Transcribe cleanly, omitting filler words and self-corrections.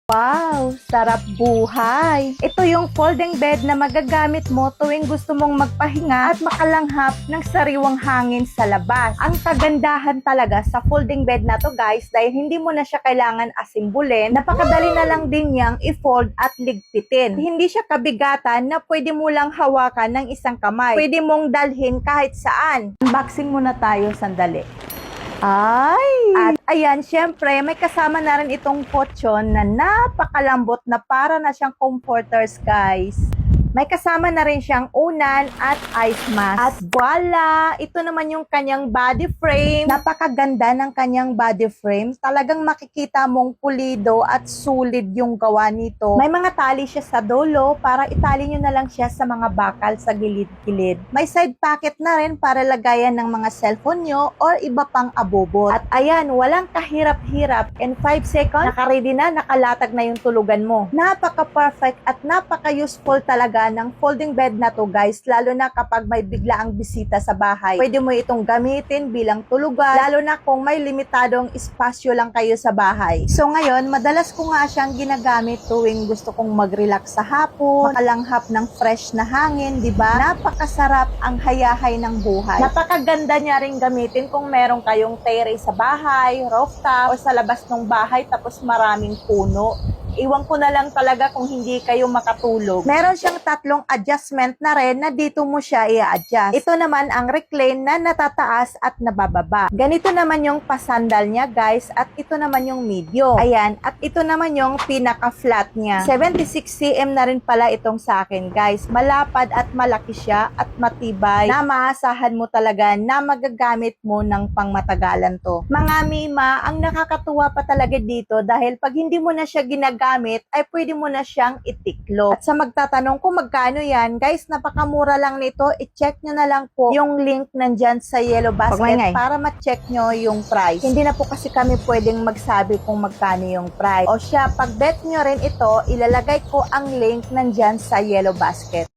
Wow, sarap buhay! Ito yung folding bed na magagamit mo tuwing gusto mong magpahinga at makalanghap ng sariwang hangin sa labas. Ang kagandahan talaga sa folding bed na to guys, dahil hindi mo na siya kailangan asimbulin, napakadali na lang din niyang i-fold at ligpitin. Hindi siya kabigatan na pwede mo lang hawakan ng isang kamay. Pwede mong dalhin kahit saan. Unboxing muna tayo sandali. At ayan, syempre, may kasama na rin itong pochon na napakalambot na para na siyang comforters, guys. May kasama na rin siyang unan at ice mask. At voila! Ito naman yung kanyang body frame. Napakaganda ng kanyang body frame. Talagang makikita mong pulido at solid yung gawa nito. May mga tali siya sa dulo para itali nyo na lang siya sa mga bakal sa gilid-gilid. May side pocket na rin para lagayan ng mga cellphone nyo or iba pang abobot. At ayan, walang kahirap-hirap. In 5 seconds, nakaready na, nakalatag na yung tulugan mo. Napaka-perfect at napaka-useful talaga ng folding bed na to guys, lalo na kapag may biglaang bisita sa bahay. Pwede mo itong gamitin bilang tulugan, lalo na kung may limitadong espasyo lang kayo sa bahay. So ngayon, madalas ko nga siyang ginagamit tuwing gusto kong mag-relax sa hapon, makalanghap ng fresh na hangin, di ba? Napakasarap ang hayahay ng buhay. Napakaganda niya ring gamitin kung meron kayong terrace sa bahay, rooftop, o sa labas ng bahay tapos maraming puno. Iwan ko na lang talaga kung hindi kayo makatulog. Meron siyang tatlong adjustment na rin na dito mo siya i-adjust. Ito naman ang recline na natataas at nabababa. Ganito naman yung pasandal niya guys, at ito naman yung medium. Ayan, at ito naman yung pinaka-flat niya. 76 cm na rin pala itong sa akin guys. Malapad at malaki siya at matibay na maasahan mo talaga na magagamit mo ng pangmatagalan to. Mga mima, ang nakakatuwa pa talaga dito dahil pag hindi mo na siya ginagamit ay pwede mo na siyang itiklo. At sa magtatanong kung magkano yan, guys, napakamura lang nito. I-check nyo na lang po yung link nandyan sa yellow basket para ma-check nyo yung price. Hindi na po kasi kami pwedeng magsabi kung magkano yung price. O siya, pag bet nyo rin ito, ilalagay ko ang link nandyan sa yellow basket.